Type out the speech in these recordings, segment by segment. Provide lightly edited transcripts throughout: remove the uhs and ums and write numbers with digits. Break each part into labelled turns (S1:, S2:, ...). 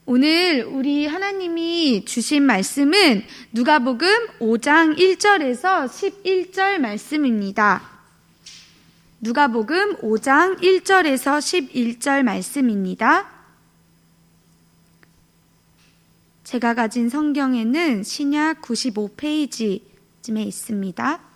S1: 오늘 우리 하나님이 주신 말씀은 누가복음 5장 1절에서 11절 말씀입니다. 누가복음 5장 1절에서 11절 말씀입니다. 제가 가진 성경에는 신약 95페이지쯤에 있습니다.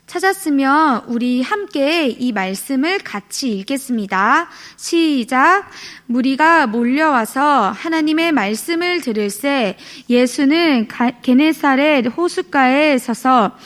S1: 찾았으면 우리 함께 이 말씀을 같이 읽겠습니다. 시작. 무리가 몰려와서 하나님의 말씀을 들을새 예수는 게네사렛 호숫가에 서서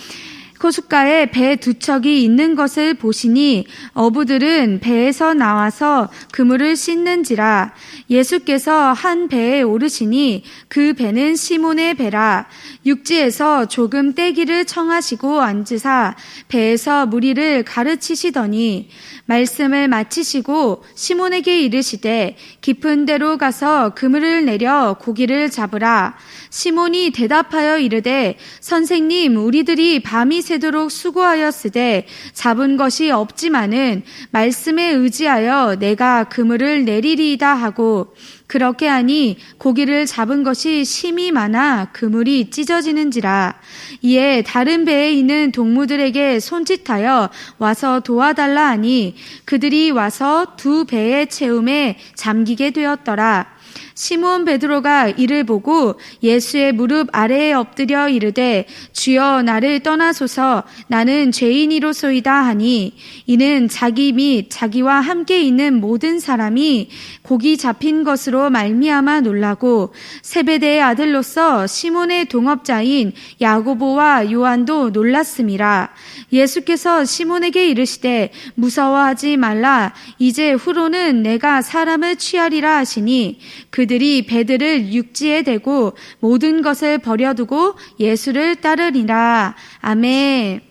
S1: 호숫가에 배 두 척이 있는 것을 보시니 어부들은 배에서 나와서 그물을 씻는지라. 예수께서 한 배에 오르시니 그 배는 시몬의 배라. 육지에서 조금 떼기를 청하시고 앉으사 배에서 무리를 가르치시더니 말씀을 마치시고 시몬에게 이르시되 깊은 데로 가서 그물을 내려 고기를 잡으라. 시몬이 대답하여 이르되 선생님, 우리들이 밤이 새도록 수고하였으되 잡은 것이 없지만은 말씀에 의지하여 내가 그물을 내리리이다 하고 그렇게 하니 고기를 잡은 것이 심히 많아 그물이 찢어지는지라. 이에 다른 배에 있는 동무들에게 손짓하여 와서 도와달라 하니 그들이 와서 두 배의 채움에 잠기게 되었더라. 시몬 베드로가 이를 보고 예수의 무릎 아래에 엎드려 이르되 주여 나를 떠나소서 나는 죄인이로소이다 하니 이는 자기 및 자기와 함께 있는 모든 사람이 고기 잡힌 것으로 말미암아 놀라고 세베대의 아들로서 시몬의 동업자인 야고보와 요한도 놀랐음이라. 예수께서 시몬에게 이르시되 무서워하지 말라. 이제 후로는 내가 사람을 취하리라 하시니 그들이 배들을 육지에 대고 모든 것을 버려두고 예수를 따르니라. 아멘.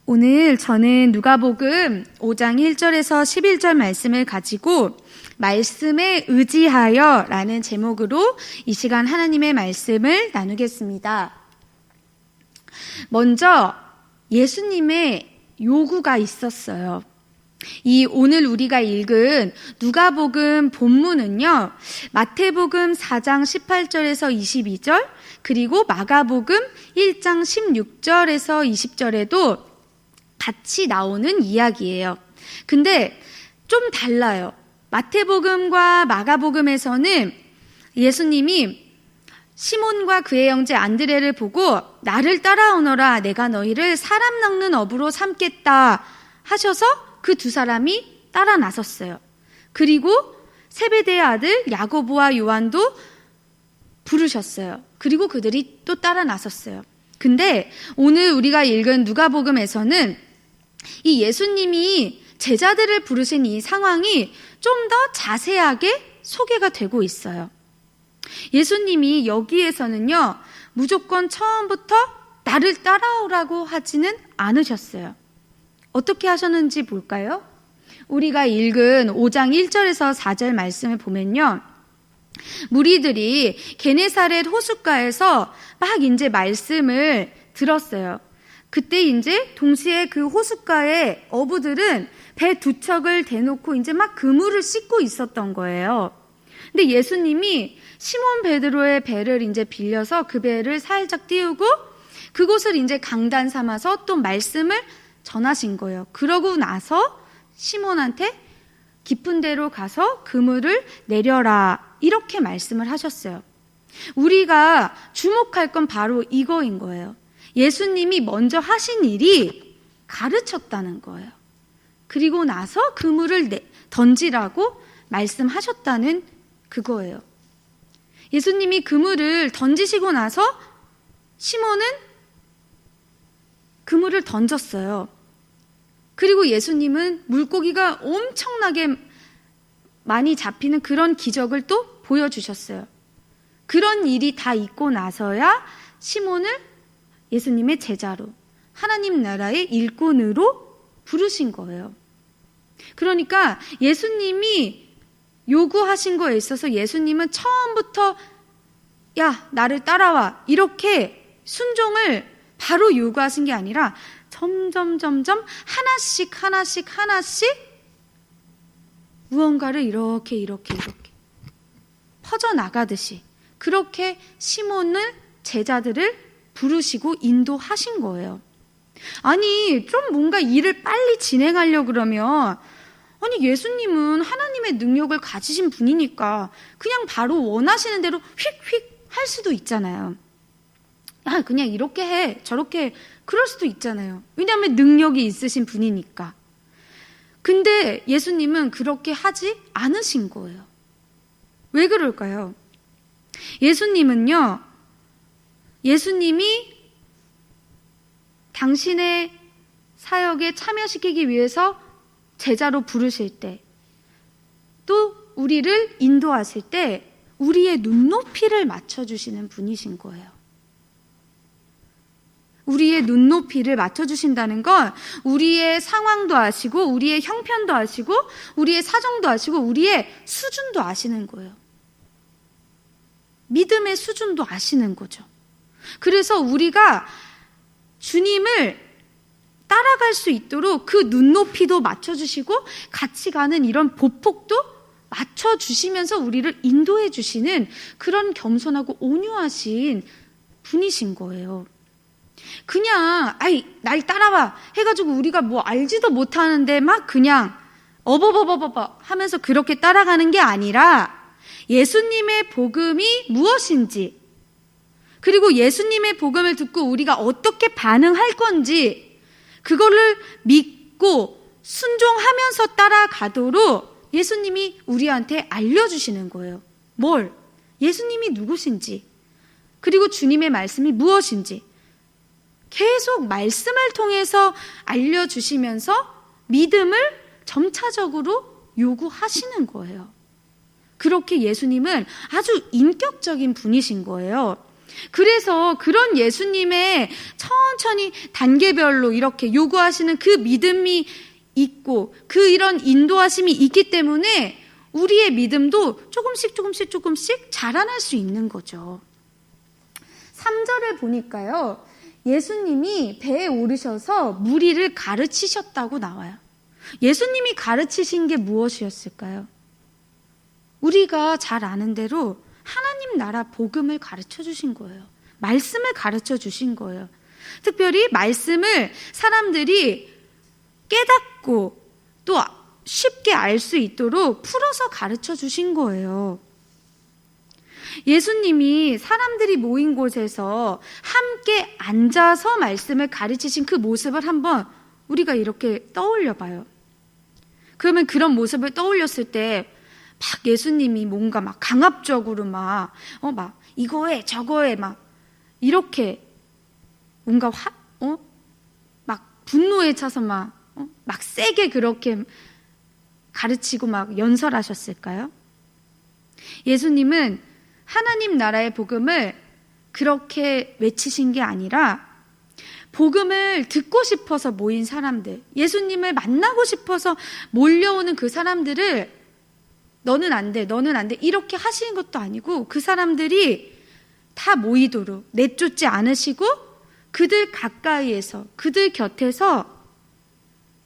S1: 오늘 저는 누가복음 5장 1절에서 11절 말씀을 가지고 말씀에 의지하여 라는 제목으로 이 시간 하나님의 말씀을 나누겠습니다. 먼저 예수님의 요구가 있었어요. 이 오늘 우리가 읽은 누가복음 본문은요, 마태복음 4장 18절에서 22절, 그리고 마가복음 1장 16절에서 20절에도 같이 나오는 이야기예요. 근데 좀 달라요. 마태복음과 마가복음에서는 예수님이 시몬과 그의 형제 안드레를 보고 나를 따라오너라, 내가 너희를 사람 낚는 어부로 삼겠다 하셔서 그 두 사람이 따라 나섰어요. 그리고 세베대의 아들 야고보와 요한도 부르셨어요. 그리고 그들이 또 따라 나섰어요. 근데 오늘 우리가 읽은 누가복음에서는 이 예수님이 제자들을 부르신 이 상황이 좀 더 자세하게 소개가 되고 있어요. 예수님이 여기에서는요, 무조건 처음부터 나를 따라오라고 하지는 않으셨어요. 어떻게 하셨는지 볼까요? 우리가 읽은 5장 1절에서 4절 말씀을 보면요, 무리들이 게네사렛 호숫가에서 막 이제 말씀을 들었어요. 그때 이제 동시에 그 호숫가에 어부들은 배 두 척을 대놓고 이제 막 그물을 씻고 있었던 거예요. 근데 예수님이 시몬 베드로의 배를 이제 빌려서 그 배를 살짝 띄우고 그곳을 이제 강단 삼아서 또 말씀을 전하신 거예요. 그러고 나서 시몬한테 깊은 데로 가서 그물을 내려라, 이렇게 말씀을 하셨어요. 우리가 주목할 건 바로 이거인 거예요. 예수님이 먼저 하신 일이 가르쳤다는 거예요. 그리고 나서 그물을 던지라고 말씀하셨다는 그거예요. 예수님이 그물을 던지시고 나서 시몬은 그물을 던졌어요. 그리고 예수님은 물고기가 엄청나게 많이 잡히는 그런 기적을 또 보여주셨어요. 그런 일이 다 있고 나서야 시몬을 예수님의 제자로, 하나님 나라의 일꾼으로 부르신 거예요. 그러니까 예수님이 요구하신 거에 있어서 예수님은 처음부터 야, 나를 따라와, 이렇게 순종을 바로 요구하신 게 아니라 점점 하나씩 무언가를 이렇게 퍼져나가듯이 그렇게 시몬을 제자들을 부르시고 인도하신 거예요. 아니 좀 뭔가 일을 빨리 진행하려고 그러면 아니 예수님은 하나님의 능력을 가지신 분이니까 그냥 바로 원하시는 대로 휙휙 할 수도 있잖아요. 아, 그냥 이렇게 해 저렇게 해 그럴 수도 있잖아요. 왜냐하면 능력이 있으신 분이니까. 근데 예수님은 그렇게 하지 않으신 거예요. 왜 그럴까요? 예수님이 당신의 사역에 참여시키기 위해서 제자로 부르실 때, 또 우리를 인도하실 때 우리의 눈높이를 맞춰주시는 분이신 거예요. 우리의 눈높이를 맞춰주신다는 건 우리의 상황도 아시고 우리의 형편도 아시고 우리의 사정도 아시고 우리의 수준도 아시는 거예요. 믿음의 수준도 아시는 거죠. 그래서 우리가 주님을 따라갈 수 있도록 그 눈높이도 맞춰주시고 같이 가는 이런 보폭도 맞춰주시면서 우리를 인도해 주시는 그런 겸손하고 온유하신 분이신 거예요. 그냥 날 따라와 해가지고 우리가 뭐 알지도 못하는데 막 그냥 어버버버버버 하면서 그렇게 따라가는 게 아니라 예수님의 복음이 무엇인지, 그리고 예수님의 복음을 듣고 우리가 어떻게 반응할 건지 그거를 믿고 순종하면서 따라가도록 예수님이 우리한테 알려주시는 거예요. 뭘? 예수님이 누구신지, 그리고 주님의 말씀이 무엇인지 계속 말씀을 통해서 알려주시면서 믿음을 점차적으로 요구하시는 거예요. 그렇게 예수님은 아주 인격적인 분이신 거예요. 그래서 그런 예수님의 천천히 단계별로 이렇게 요구하시는 그 믿음이 있고 그 이런 인도하심이 있기 때문에 우리의 믿음도 조금씩 자라날 수 있는 거죠. 3절을 보니까요, 예수님이 배에 오르셔서 무리를 가르치셨다고 나와요. 예수님이 가르치신 게 무엇이었을까요? 우리가 잘 아는 대로 하나님 나라 복음을 가르쳐 주신 거예요. 말씀을 가르쳐 주신 거예요. 특별히 말씀을 사람들이 깨닫고 또 쉽게 알 수 있도록 풀어서 가르쳐 주신 거예요. 예수님이 사람들이 모인 곳에서 함께 앉아서 말씀을 가르치신 그 모습을 한번 우리가 이렇게 떠올려 봐요. 그러면 그런 모습을 떠올렸을 때 막 예수님이 뭔가 막 강압적으로 막 이거에 저거에 막 이렇게 뭔가 막 분노에 차서 막 세게 그렇게 가르치고 막 연설하셨을까요? 예수님은 하나님 나라의 복음을 그렇게 외치신 게 아니라 복음을 듣고 싶어서 모인 사람들, 예수님을 만나고 싶어서 몰려오는 그 사람들을 너는 안 돼 이렇게 하시는 것도 아니고 그 사람들이 다 모이도록 내쫓지 않으시고 그들 가까이에서 그들 곁에서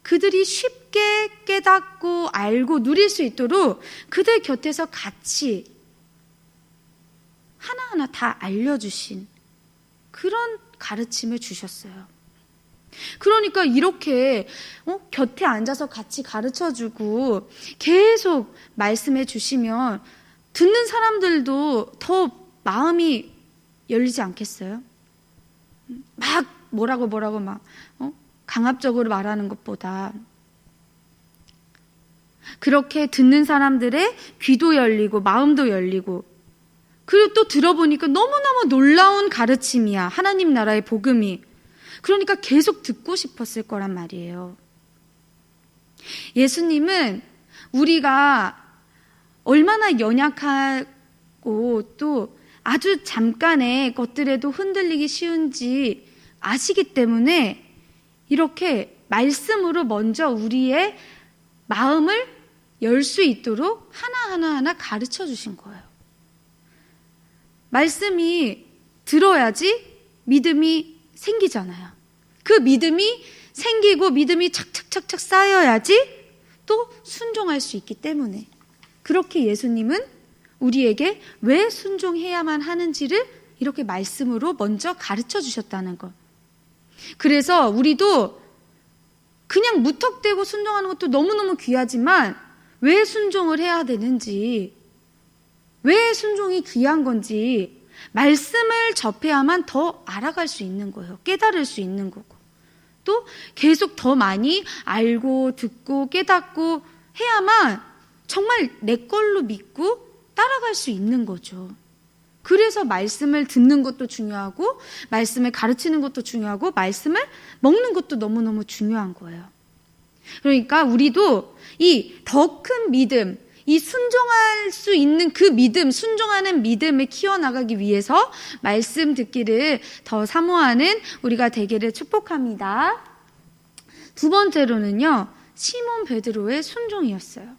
S1: 그들이 쉽게 깨닫고 알고 누릴 수 있도록 그들 곁에서 같이 하나하나 다 알려주신 그런 가르침을 주셨어요. 그러니까 이렇게 곁에 앉아서 같이 가르쳐주고 계속 말씀해 주시면 듣는 사람들도 더 마음이 열리지 않겠어요? 막 뭐라고 막 강압적으로 말하는 것보다 그렇게 듣는 사람들의 귀도 열리고 마음도 열리고, 그리고 또 들어보니까 너무너무 놀라운 가르침이야, 하나님 나라의 복음이. 그러니까 계속 듣고 싶었을 거란 말이에요. 예수님은 우리가 얼마나 연약하고 또 아주 잠깐의 것들에도 흔들리기 쉬운지 아시기 때문에 이렇게 말씀으로 먼저 우리의 마음을 열 수 있도록 하나하나 가르쳐 주신 거예요. 말씀이 들어야지 믿음이 생기잖아요. 그 믿음이 생기고 믿음이 착착착착 쌓여야지 또 순종할 수 있기 때문에, 그렇게 예수님은 우리에게 왜 순종해야만 하는지를 이렇게 말씀으로 먼저 가르쳐 주셨다는 것. 그래서 우리도 그냥 무턱대고 순종하는 것도 너무너무 귀하지만 왜 순종을 해야 되는지, 왜 순종이 귀한 건지 말씀을 접해야만 더 알아갈 수 있는 거예요. 깨달을 수 있는 거고, 또 계속 더 많이 알고 듣고 깨닫고 해야만 정말 내 걸로 믿고 따라갈 수 있는 거죠. 그래서 말씀을 듣는 것도 중요하고 말씀을 가르치는 것도 중요하고 말씀을 먹는 것도 너무너무 중요한 거예요. 그러니까 우리도 이 더 큰 믿음, 이 순종할 수 있는 그 믿음, 순종하는 믿음을 키워나가기 위해서 말씀 듣기를 더 사모하는 우리가 되기를 축복합니다. 두 번째로는요, 시몬 베드로의 순종이었어요.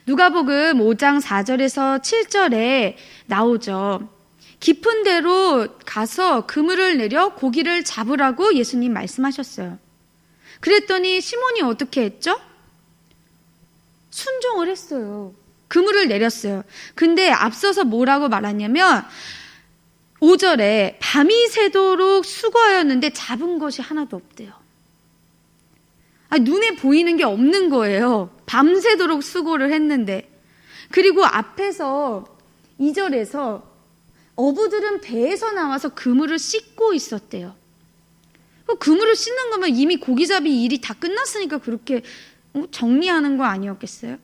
S1: 누가복음 5장 4절에서 7절에 나오죠. 깊은 데로 가서 그물을 내려 고기를 잡으라고 예수님 말씀하셨어요. 그랬더니 시몬이 어떻게 했죠? 순종을 했어요. 그물을 내렸어요. 근데 앞서서 뭐라고 말하냐면 5절에 밤이 새도록 수고하였는데 잡은 것이 하나도 없대요. 눈에 보이는 게 없는 거예요. 밤새도록 수고를 했는데. 그리고 앞에서 2절에서 어부들은 배에서 나와서 그물을 씻고 있었대요. 그물을 씻는 거면 이미 고기잡이 일이 다 끝났으니까 그렇게 정리하는 거 아니었겠어요?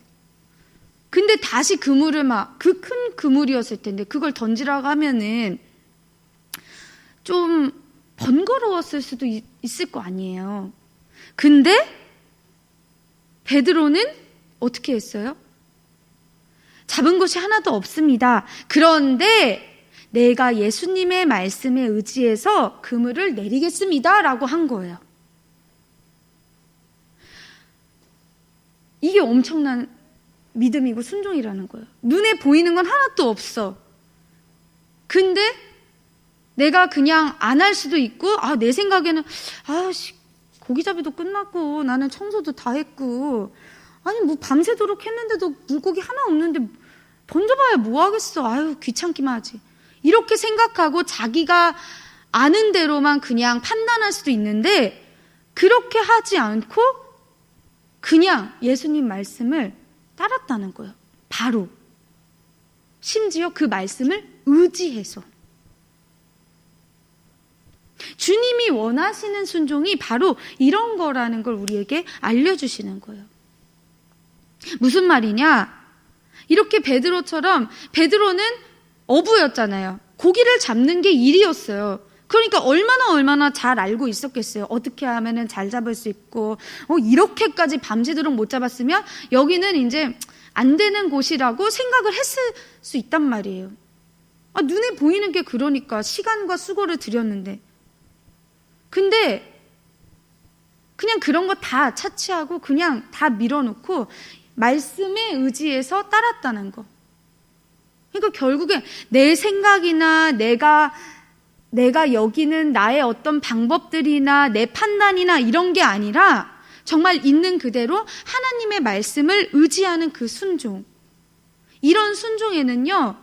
S1: 근데 다시 그물을 그 큰 그물이었을 텐데 그걸 던지라고 하면은 좀 번거로웠을 수도 있을 거 아니에요. 근데 베드로는 어떻게 했어요? 잡은 것이 하나도 없습니다. 그런데 내가 예수님의 말씀에 의지해서 그물을 내리겠습니다 라고 한 거예요. 이게 엄청난 믿음이고 순종이라는 거예요. 눈에 보이는 건 하나도 없어. 근데 내가 그냥 안 할 수도 있고, 내 생각에는 고기잡이도 끝났고 나는 청소도 다 했고, 뭐 밤새도록 했는데도 물고기 하나 없는데 던져봐야 뭐 하겠어. 귀찮기만 하지. 이렇게 생각하고 자기가 아는 대로만 그냥 판단할 수도 있는데, 그렇게 하지 않고 그냥 예수님 말씀을 따랐다는 거예요. 바로. 심지어 그 말씀을 의지해서. 주님이 원하시는 순종이 바로 이런 거라는 걸 우리에게 알려주시는 거예요. 무슨 말이냐? 이렇게 베드로처럼, 베드로는 어부였잖아요. 고기를 잡는 게 일이었어요. 그러니까 얼마나 잘 알고 있었겠어요. 어떻게 하면은 잘 잡을 수 있고, 이렇게까지 밤새도록 못 잡았으면 여기는 이제 안 되는 곳이라고 생각을 했을 수 있단 말이에요. 눈에 보이는 게 그러니까 시간과 수고를 들였는데. 근데 그냥 그런 거 다 차치하고 그냥 다 밀어놓고 말씀에 의지해서 따랐다는 거. 그러니까 결국에 내 생각이나 내가 여기는 나의 어떤 방법들이나 내 판단이나 이런 게 아니라 정말 있는 그대로 하나님의 말씀을 의지하는 그 순종. 이런 순종에는요,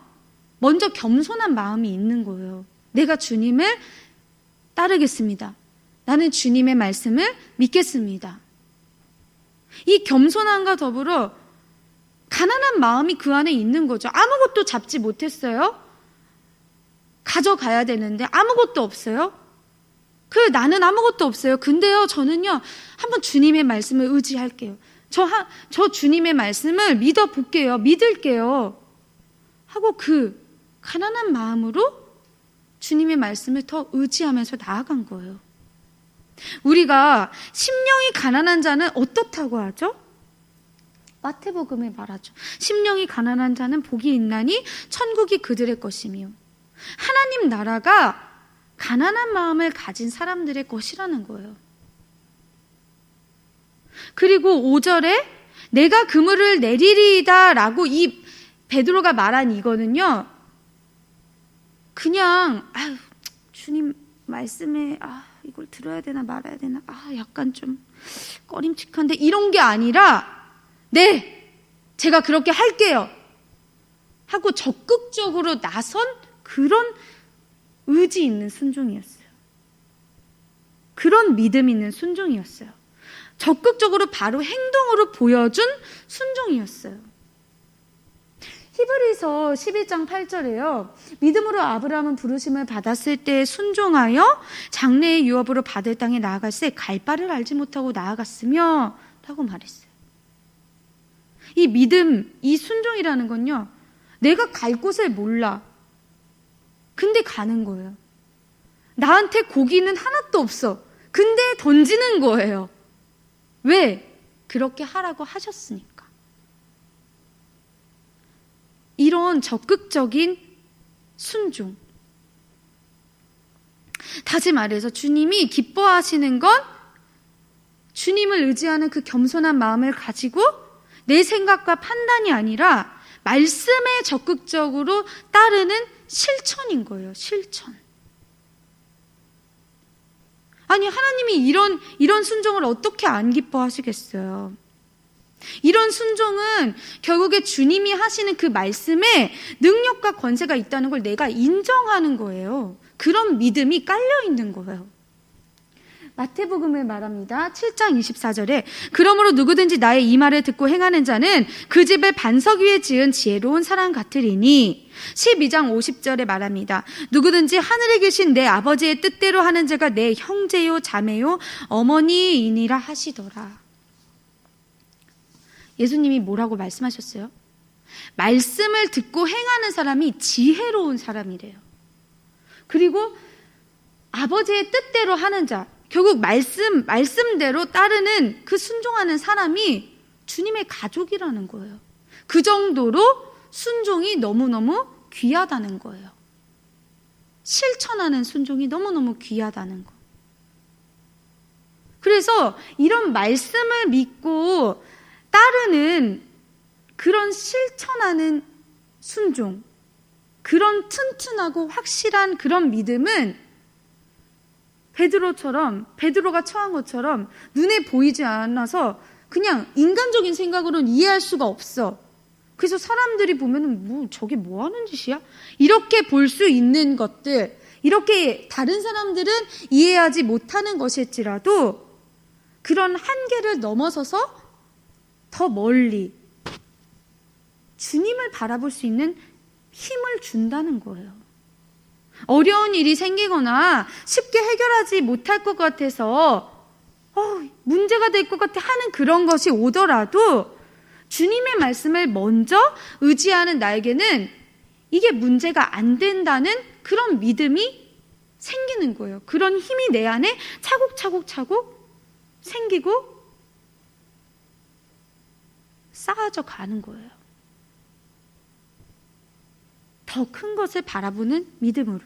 S1: 먼저 겸손한 마음이 있는 거예요. 내가 주님을 따르겠습니다. 나는 주님의 말씀을 믿겠습니다. 이 겸손함과 더불어 가난한 마음이 그 안에 있는 거죠. 아무것도 잡지 못했어요. 가져가야 되는데 아무것도 없어요. 나는 아무것도 없어요. 근데요, 저는요, 한번 주님의 말씀을 의지할게요. 저 주님의 말씀을 믿어볼게요. 믿을게요. 하고 그 가난한 마음으로 주님의 말씀을 더 의지하면서 나아간 거예요. 우리가 심령이 가난한 자는 어떻다고 하죠? 마태복음에 말하죠. 심령이 가난한 자는 복이 있나니 천국이 그들의 것이며, 하나님 나라가 가난한 마음을 가진 사람들의 것이라는 거예요. 그리고 5절에 내가 그물을 내리리이다 라고 이 베드로가 말한 이거는요, 그냥 주님 말씀에 이걸 들어야 되나 말아야 되나 약간 좀 꺼림칙한데 이런 게 아니라 네, 제가 그렇게 할게요 하고 적극적으로 나선 그런 의지 있는 순종이었어요. 그런 믿음 있는 순종이었어요. 적극적으로 바로 행동으로 보여준 순종이었어요. 히브리서 11장 8절에요. 믿음으로 아브라함은 부르심을 받았을 때 순종하여 장래의 유업으로 받을 땅에 나아갈새 갈 바를 알지 못하고 나아갔으며 라고 말했어요. 이 믿음, 이 순종이라는 건요. 내가 갈 곳을 몰라. 근데 가는 거예요. 나한테 고기는 하나도 없어. 근데 던지는 거예요. 왜? 그렇게 하라고 하셨으니까. 이런 적극적인 순종. 다시 말해서 주님이 기뻐하시는 건 주님을 의지하는 그 겸손한 마음을 가지고 내 생각과 판단이 아니라 말씀에 적극적으로 따르는 실천인 거예요. 실천. 아니 하나님이 이런 순종을 어떻게 안 기뻐하시겠어요? 이런 순종은 결국에 주님이 하시는 그 말씀에 능력과 권세가 있다는 걸 내가 인정하는 거예요. 그런 믿음이 깔려 있는 거예요. 마태복음을 말합니다. 7장 24절에 그러므로 누구든지 나의 이 말을 듣고 행하는 자는 그 집을 반석 위에 지은 지혜로운 사람 같으리니 12장 50절에 말합니다. 누구든지 하늘에 계신 내 아버지의 뜻대로 하는 자가 내 형제요 자매요 어머니이니라 하시더라. 예수님이 뭐라고 말씀하셨어요? 말씀을 듣고 행하는 사람이 지혜로운 사람이래요. 그리고 아버지의 뜻대로 하는 자, 결국 말씀대로 따르는 그 순종하는 사람이 주님의 가족이라는 거예요. 그 정도로 순종이 너무너무 귀하다는 거예요. 실천하는 순종이 너무너무 귀하다는 거. 그래서 이런 말씀을 믿고 따르는 그런 실천하는 순종, 그런 튼튼하고 확실한 그런 믿음은 베드로가 처한 것처럼 눈에 보이지 않아서 그냥 인간적인 생각으로는 이해할 수가 없어. 그래서 사람들이 보면은 저게 뭐 하는 짓이야? 이렇게 볼 수 있는 것들, 이렇게 다른 사람들은 이해하지 못하는 것일지라도 그런 한계를 넘어서서 더 멀리 주님을 바라볼 수 있는 힘을 준다는 거예요. 어려운 일이 생기거나 쉽게 해결하지 못할 것 같아서 문제가 될 것 같아 하는 그런 것이 오더라도 주님의 말씀을 먼저 의지하는 나에게는 이게 문제가 안 된다는 그런 믿음이 생기는 거예요. 그런 힘이 내 안에 차곡차곡 생기고 쌓아져 가는 거예요. 더 큰 것을 바라보는 믿음으로.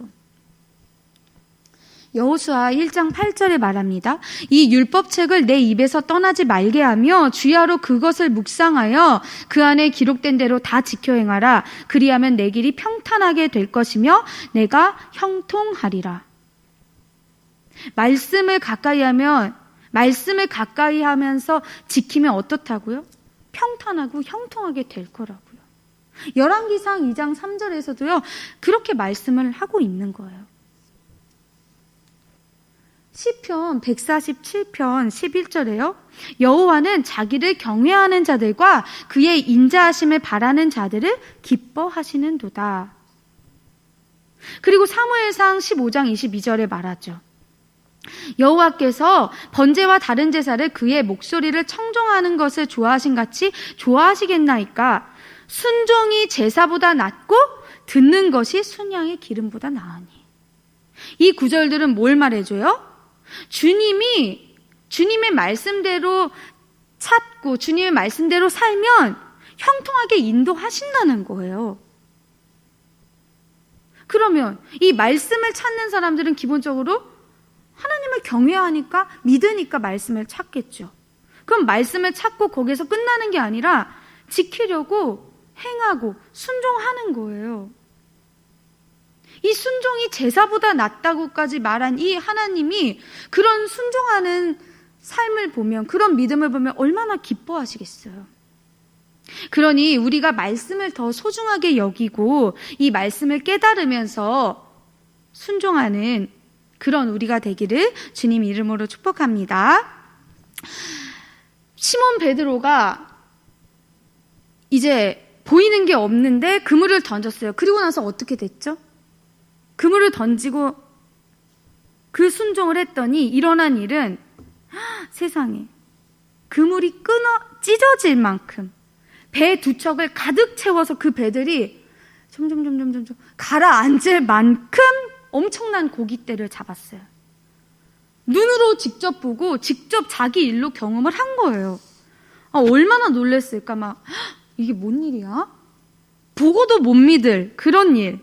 S1: 여호수아 1장 8절에 말합니다. 이 율법책을 내 입에서 떠나지 말게 하며 주야로 그것을 묵상하여 그 안에 기록된 대로 다 지켜 행하라. 그리하면 내 길이 평탄하게 될 것이며 내가 형통하리라. 말씀을 가까이 하면서 지키면 어떻다고요? 평탄하고 형통하게 될 거라고요. 열왕기상 2장 3절에서도요. 그렇게 말씀을 하고 있는 거예요. 시편 147편 11절에요. 여호와는 자기를 경외하는 자들과 그의 인자하심을 바라는 자들을 기뻐하시는도다. 그리고 사무엘상 15장 22절에 말하죠. 여호와께서 번제와 다른 제사를 그의 목소리를 청종하는 것을 좋아하신 같이 좋아하시겠나이까. 순종이 제사보다 낫고 듣는 것이 순양의 기름보다 나으니. 이 구절들은 뭘 말해줘요? 주님의 말씀대로 찾고 주님의 말씀대로 살면 형통하게 인도하신다는 거예요. 그러면 이 말씀을 찾는 사람들은 기본적으로 하나님을 경외하니까 믿으니까 말씀을 찾겠죠. 그럼 말씀을 찾고 거기서 끝나는 게 아니라 지키려고 행하고 순종하는 거예요. 이 순종이 제사보다 낫다고까지 말한 이 하나님이 그런 순종하는 삶을 보면, 그런 믿음을 보면 얼마나 기뻐하시겠어요. 그러니 우리가 말씀을 더 소중하게 여기고 이 말씀을 깨달으면서 순종하는 그런 우리가 되기를 주님 이름으로 축복합니다. 시몬 베드로가 이제 보이는 게 없는데 그물을 던졌어요. 그리고 나서 어떻게 됐죠? 그물을 던지고 그 순종을 했더니 일어난 일은 세상에 그물이 찢어질 만큼 배 두 척을 가득 채워서 그 배들이 점점 가라앉을 만큼 엄청난 고깃대를 잡았어요. 눈으로 직접 보고 직접 자기 일로 경험을 한 거예요. 얼마나 놀랐을까. 이게 뭔 일이야? 보고도 못 믿을 그런 일,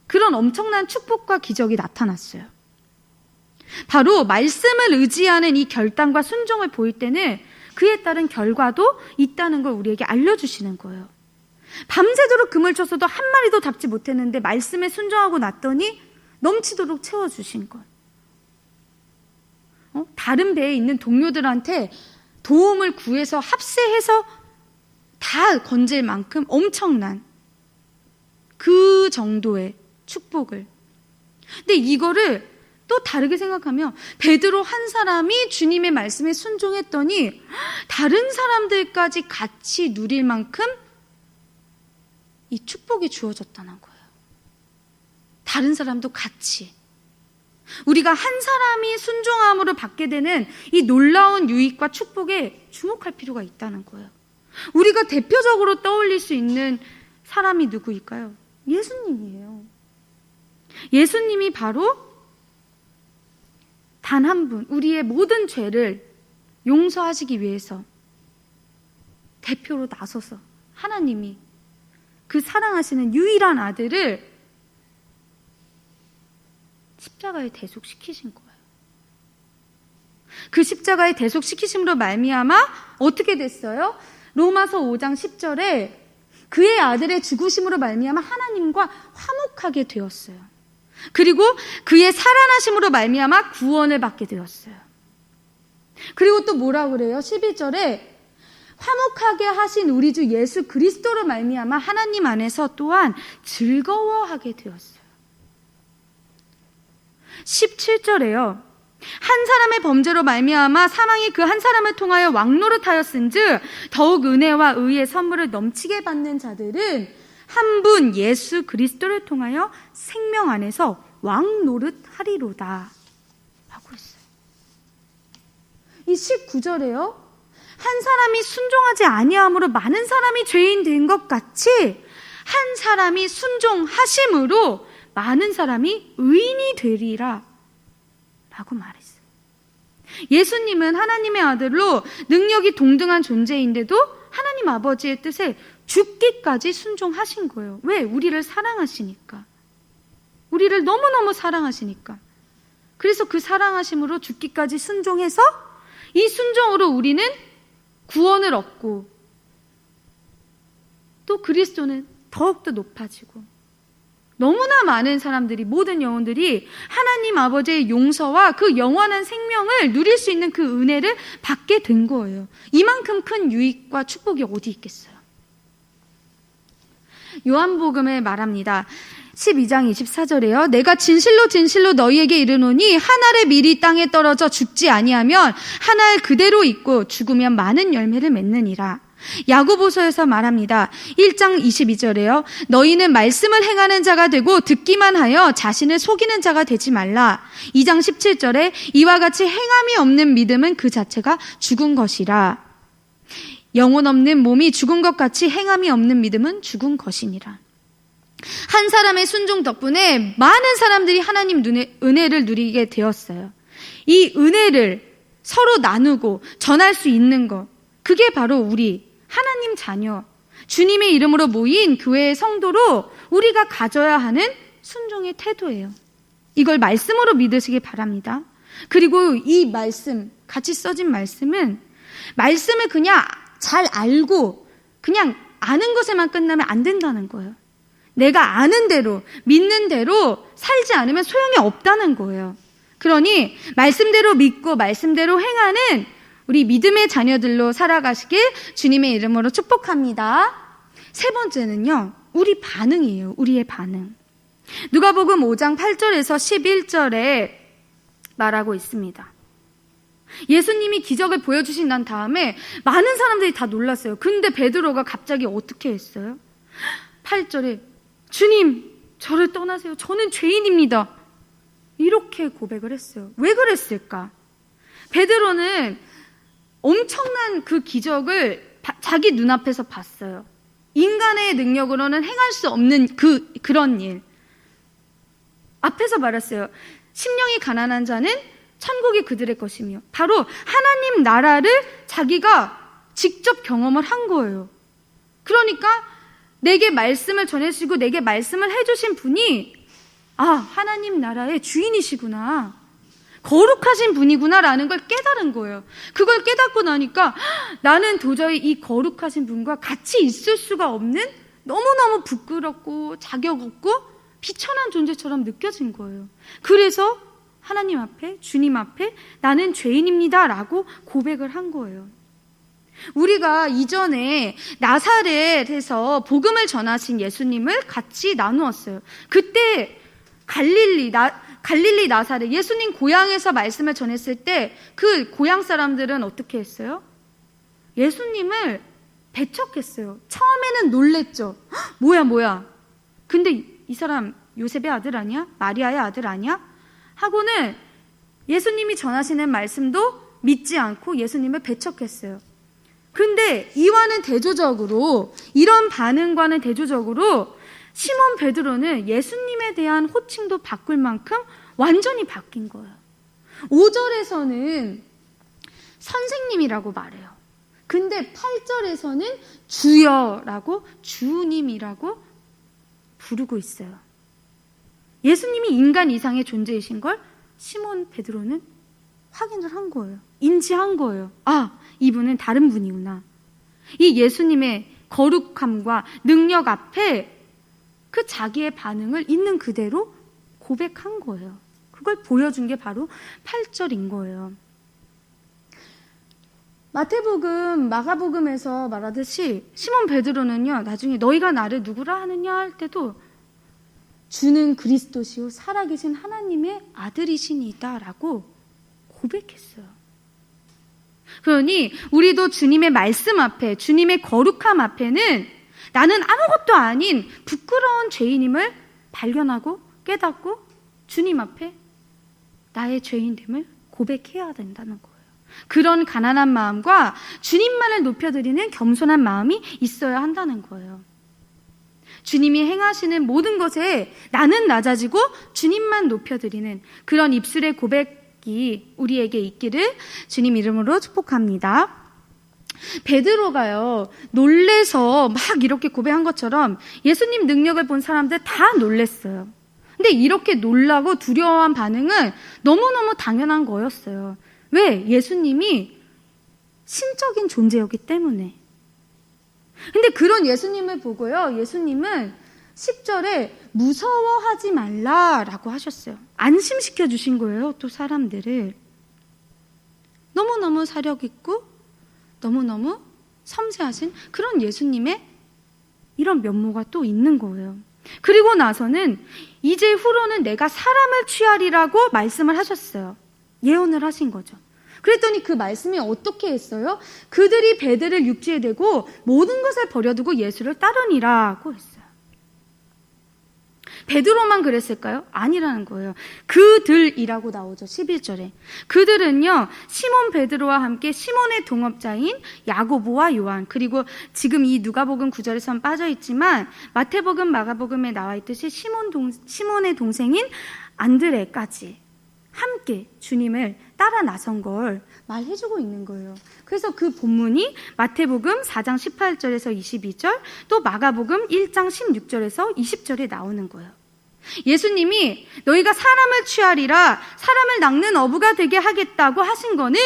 S1: 그런 엄청난 축복과 기적이 나타났어요. 바로 말씀을 의지하는 이 결단과 순종을 보일 때는 그에 따른 결과도 있다는 걸 우리에게 알려주시는 거예요. 밤새도록 그물 쳐서도 한 마리도 잡지 못했는데 말씀에 순종하고 났더니 넘치도록 채워주신 것. 다른 배에 있는 동료들한테 도움을 구해서 합세해서 다 건질 만큼 엄청난 그 정도의 축복을. 근데 이거를 또 다르게 생각하면 베드로 한 사람이 주님의 말씀에 순종했더니 다른 사람들까지 같이 누릴 만큼 이 축복이 주어졌다는 거예요. 다른 사람도 같이. 우리가 한 사람이 순종함으로 받게 되는 이 놀라운 유익과 축복에 주목할 필요가 있다는 거예요. 우리가 대표적으로 떠올릴 수 있는 사람이 누구일까요? 예수님이에요. 예수님이 바로 단 한 분, 우리의 모든 죄를 용서하시기 위해서 대표로 나서서 하나님이 그 사랑하시는 유일한 아들을 십자가에 대속시키신 거예요. 그 십자가에 대속시키심으로 말미암아 어떻게 됐어요? 로마서 5장 10절에 그의 아들의 죽으심으로 말미암아 하나님과 화목하게 되었어요. 그리고 그의 살아나심으로 말미암아 구원을 받게 되었어요. 그리고 또 뭐라 그래요? 12절에 화목하게 하신 우리 주 예수 그리스도로 말미암아 하나님 안에서 또한 즐거워하게 되었어요. 17절에요. 한 사람의 범죄로 말미암아 사망이 그 한 사람을 통하여 왕노릇하였은즉 더욱 은혜와 의의 선물을 넘치게 받는 자들은 한 분 예수 그리스도를 통하여 생명 안에서 왕노릇하리로다 하고 있어요. 이 19절에요. 한 사람이 순종하지 아니함으로 많은 사람이 죄인 된 것 같이 한 사람이 순종하심으로 많은 사람이 의인이 되리라 라고 말했어요. 예수님은 하나님의 아들로 능력이 동등한 존재인데도 하나님 아버지의 뜻에 죽기까지 순종하신 거예요. 왜? 우리를 사랑하시니까. 우리를 너무너무 사랑하시니까. 그래서 그 사랑하심으로 죽기까지 순종해서 이 순종으로 우리는 구원을 얻고 또 그리스도는 더욱더 높아지고 너무나 많은 사람들이, 모든 영혼들이 하나님 아버지의 용서와 그 영원한 생명을 누릴 수 있는 그 은혜를 받게 된 거예요. 이만큼 큰 유익과 축복이 어디 있겠어요? 요한복음에 말합니다. 12장 24절에요. 내가 진실로 진실로 너희에게 이르노니 한 알의 밀이 땅에 떨어져 죽지 아니하면 한 알 그대로 있고 죽으면 많은 열매를 맺느니라. 야고보서에서 말합니다. 1장 22절에요. 너희는 말씀을 행하는 자가 되고 듣기만 하여 자신을 속이는 자가 되지 말라. 2장 17절에 이와 같이 행함이 없는 믿음은 그 자체가 죽은 것이라. 영혼 없는 몸이 죽은 것 같이 행함이 없는 믿음은 죽은 것이니라. 한 사람의 순종 덕분에 많은 사람들이 하나님 은혜를 누리게 되었어요. 이 은혜를 서로 나누고 전할 수 있는 것, 그게 바로 우리 하나님 자녀, 주님의 이름으로 모인 교회의 성도로 우리가 가져야 하는 순종의 태도예요. 이걸 말씀으로 믿으시기 바랍니다. 그리고 이 말씀, 같이 써진 말씀은 말씀을 그냥 잘 알고 그냥 아는 것에만 끝나면 안 된다는 거예요. 내가 아는 대로, 믿는 대로 살지 않으면 소용이 없다는 거예요. 그러니 말씀대로 믿고 말씀대로 행하는 우리 믿음의 자녀들로 살아가시길 주님의 이름으로 축복합니다. 세 번째는요, 우리 반응이에요. 우리의 반응. 누가복음 5장 8절에서 11절에 말하고 있습니다. 예수님이 기적을 보여주신 난 다음에 많은 사람들이 다 놀랐어요. 근데 베드로가 갑자기 어떻게 했어요? 8절에 주님, 저를 떠나세요. 저는 죄인입니다. 이렇게 고백을 했어요. 왜 그랬을까? 베드로는 엄청난 그 기적을 자기 눈앞에서 봤어요. 인간의 능력으로는 행할 수 없는 그런 일. 앞에서 말했어요. 심령이 가난한 자는 천국이 그들의 것이며, 바로 하나님 나라를 자기가 직접 경험을 한 거예요. 그러니까 내게 말씀을 전해주시고 내게 말씀을 해주신 분이 하나님 나라의 주인이시구나, 거룩하신 분이구나라는 걸 깨달은 거예요. 그걸 깨닫고 나니까 나는 도저히 이 거룩하신 분과 같이 있을 수가 없는, 너무너무 부끄럽고 자격 없고 비천한 존재처럼 느껴진 거예요. 그래서 하나님 앞에, 주님 앞에 나는 죄인입니다 라고 고백을 한 거예요. 우리가 이전에 나사렛에서 복음을 전하신 예수님을 같이 나누었어요. 그때 갈릴리 나사렛, 예수님 고향에서 말씀을 전했을 때 그 고향 사람들은 어떻게 했어요? 예수님을 배척했어요. 처음에는 놀랬죠. 뭐야. 근데 이 사람 요셉의 아들 아니야? 마리아의 아들 아니야? 하고는 예수님이 전하시는 말씀도 믿지 않고 예수님을 배척했어요. 근데 이와는 대조적으로, 이런 반응과는 대조적으로 시몬 베드로는 예수님에 대한 호칭도 바꿀 만큼 완전히 바뀐 거예요. 5절에서는 선생님이라고 말해요. 근데 8절에서는 주여라고, 주님이라고 부르고 있어요. 예수님이 인간 이상의 존재이신 걸 시몬 베드로는 확인을 한 거예요. 인지한 거예요. 이분은 다른 분이구나. 이 예수님의 거룩함과 능력 앞에 그 자기의 반응을 있는 그대로 고백한 거예요. 그걸 보여준 게 바로 8절인 거예요. 마태복음, 마가복음에서 말하듯이 시몬 베드로는요, 나중에 너희가 나를 누구라 하느냐 할 때도 주는 그리스도시요 살아계신 하나님의 아들이시니이다 라고 고백했어요. 그러니 우리도 주님의 말씀 앞에, 주님의 거룩함 앞에는 나는 아무것도 아닌 부끄러운 죄인임을 발견하고 깨닫고 주님 앞에 나의 죄인됨을 고백해야 된다는 거예요. 그런 가난한 마음과 주님만을 높여드리는 겸손한 마음이 있어야 한다는 거예요. 주님이 행하시는 모든 것에 나는 낮아지고 주님만 높여드리는 그런 입술의 고백이 우리에게 있기를 주님 이름으로 축복합니다. 베드로가요, 놀래서 막 이렇게 고백한 것처럼 예수님 능력을 본 사람들 다 놀랬어요. 근데 이렇게 놀라고 두려워한 반응은 너무너무 당연한 거였어요. 왜? 예수님이 신적인 존재였기 때문에. 근데 그런 예수님을 보고요, 예수님은 10절에 무서워하지 말라라고 하셨어요. 안심시켜 주신 거예요, 또 사람들을. 너무너무 사력 있고 너무너무 섬세하신 그런 예수님의 이런 면모가 또 있는 거예요. 그리고 나서는 이제 후로는 내가 사람을 취하리라고 말씀을 하셨어요. 예언을 하신 거죠. 그랬더니 그 말씀이 어떻게 했어요? 그들이 배들을 육지에 대고 모든 것을 버려두고 예수를 따르니라고 했어요. 베드로만 그랬을까요? 아니라는 거예요. 그들이라고 나오죠. 11절에. 그들은요, 시몬 베드로와 함께 시몬의 동업자인 야고보와 요한, 그리고 지금 이 누가복음 9절에선 빠져있지만 마태복음, 마가복음에 나와있듯이 시몬의 동생인 안드레까지 함께 주님을 따라 나선 걸 말해주고 있는 거예요. 그래서 그 본문이 마태복음 4장 18절에서 22절, 또 마가복음 1장 16절에서 20절에 나오는 거예요. 예수님이 너희가 사람을 취하리라, 사람을 낚는 어부가 되게 하겠다고 하신 거는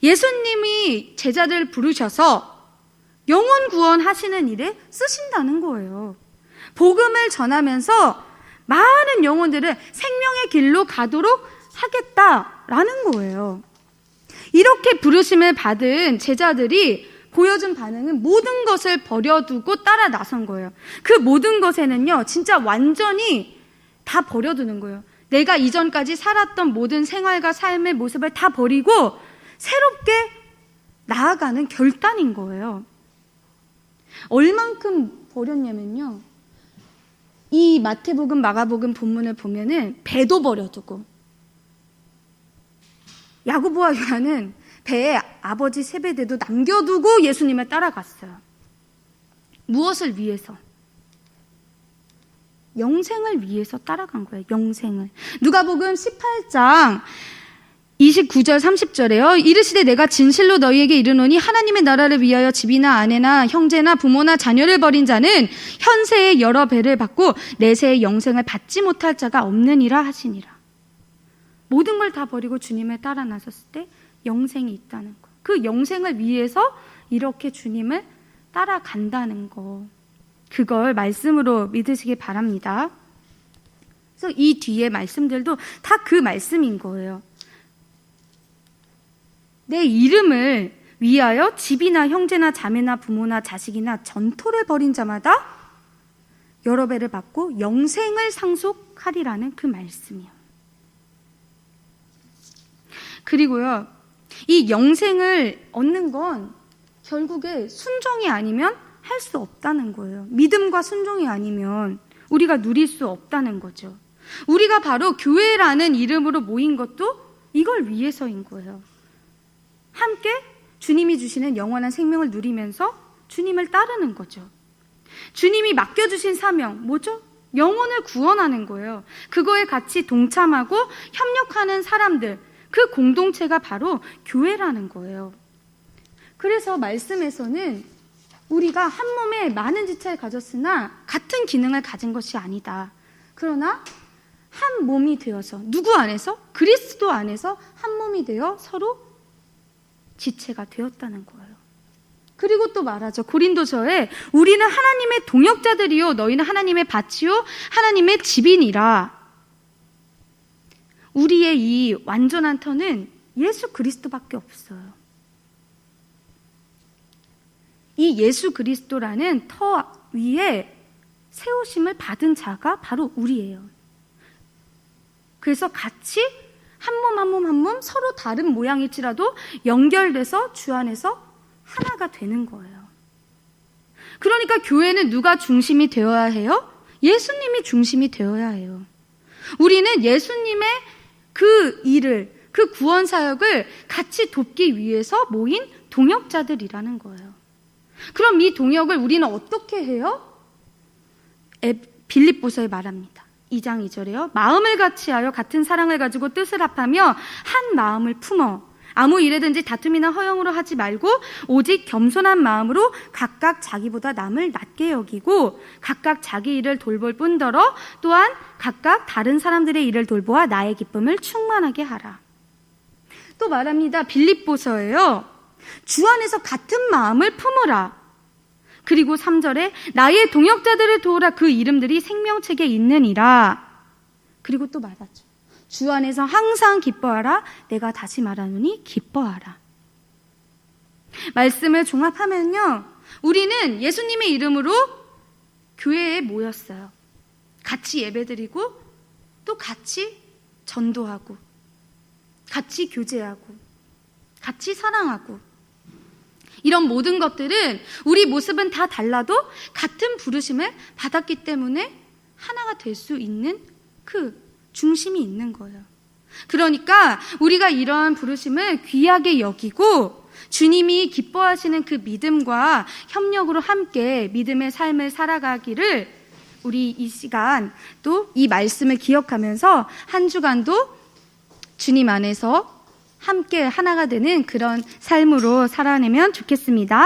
S1: 예수님이 제자들을 부르셔서 영혼 구원하시는 일에 쓰신다는 거예요. 복음을 전하면서 많은 영혼들을 생명의 길로 가도록 하겠다라는 거예요. 이렇게 부르심을 받은 제자들이 보여준 반응은 모든 것을 버려두고 따라 나선 거예요. 그 모든 것에는요, 진짜 완전히 다 버려두는 거예요. 내가 이전까지 살았던 모든 생활과 삶의 모습을 다 버리고 새롭게 나아가는 결단인 거예요. 얼만큼 버렸냐면요, 이 마태복음, 마가복음 본문을 보면은 배도 버려두고, 야고보와 요한은 배에 아버지 세베대도 남겨두고 예수님을 따라갔어요. 무엇을 위해서? 영생을 위해서 따라간 거예요. 영생을. 누가복음 18장 29절 30절에요. 이르시되 내가 진실로 너희에게 이르노니 하나님의 나라를 위하여 집이나 아내나 형제나 부모나 자녀를 버린 자는 현세의 여러 배를 받고 내세의 영생을 받지 못할 자가 없느니라 하시니라. 모든 걸 다 버리고 주님을 따라 나섰을 때 영생이 있다는 거. 그 영생을 위해서 이렇게 주님을 따라간다는 거. 그걸 말씀으로 믿으시기 바랍니다. 그래서 이 뒤에 말씀들도 다 그 말씀인 거예요. 내 이름을 위하여 집이나 형제나 자매나 부모나 자식이나 전토를 벌인 자마다 여러 배를 받고 영생을 상속하리라는 그 말씀이요. 그리고요, 이 영생을 얻는 건 결국에 순종이 아니면 할 수 없다는 거예요. 믿음과 순종이 아니면 우리가 누릴 수 없다는 거죠. 우리가 바로 교회라는 이름으로 모인 것도 이걸 위해서인 거예요. 함께 주님이 주시는 영원한 생명을 누리면서 주님을 따르는 거죠. 주님이 맡겨주신 사명, 뭐죠? 영혼을 구원하는 거예요. 그거에 같이 동참하고 협력하는 사람들, 그 공동체가 바로 교회라는 거예요. 그래서 말씀에서는 우리가 한 몸에 많은 지체를 가졌으나 같은 기능을 가진 것이 아니다. 그러나 한 몸이 되어서, 누구 안에서? 그리스도 안에서 한 몸이 되어 서로 지체가 되었다는 거예요. 그리고 또 말하죠. 고린도서에 우리는 하나님의 동역자들이요 너희는 하나님의 밭이요 하나님의 집이니라. 우리의 이 완전한 터는 예수 그리스도밖에 없어요. 이 예수 그리스도라는 터 위에 세우심을 받은 자가 바로 우리예요. 그래서 같이 한 몸 한 몸 한 몸 서로 다른 모양일지라도 연결돼서 주 안에서 하나가 되는 거예요. 그러니까 교회는 누가 중심이 되어야 해요? 예수님이 중심이 되어야 해요. 우리는 예수님의 그 일을, 그 구원 사역을 같이 돕기 위해서 모인 동역자들이라는 거예요. 그럼 이 동역을 우리는 어떻게 해요? 빌립보서에 말합니다. 2장 2절에요. 마음을 같이하여 같은 사랑을 가지고 뜻을 합하며 한 마음을 품어 아무 일에든지 다툼이나 허영으로 하지 말고 오직 겸손한 마음으로 각각 자기보다 남을 낮게 여기고 각각 자기 일을 돌볼 뿐더러 또한 각각 다른 사람들의 일을 돌보아 나의 기쁨을 충만하게 하라. 또 말합니다. 빌립보서에요. 주 안에서 같은 마음을 품으라. 그리고 3절에 나의 동역자들을 도우라. 그 이름들이 생명책에 있느니라. 그리고 또 말하죠. 주 안에서 항상 기뻐하라. 내가 다시 말하노니 기뻐하라. 말씀을 종합하면요, 우리는 예수님의 이름으로 교회에 모였어요. 같이 예배드리고 또 같이 전도하고 같이 교제하고 같이 사랑하고, 이런 모든 것들은 우리 모습은 다 달라도 같은 부르심을 받았기 때문에 하나가 될 수 있는 그 중심이 있는 거예요. 그러니까 우리가 이런 부르심을 귀하게 여기고 주님이 기뻐하시는 그 믿음과 협력으로 함께 믿음의 삶을 살아가기를 우리 이 시간 또 이 말씀을 기억하면서 한 주간도 주님 안에서 함께 하나가 되는 그런 삶으로 살아내면 좋겠습니다.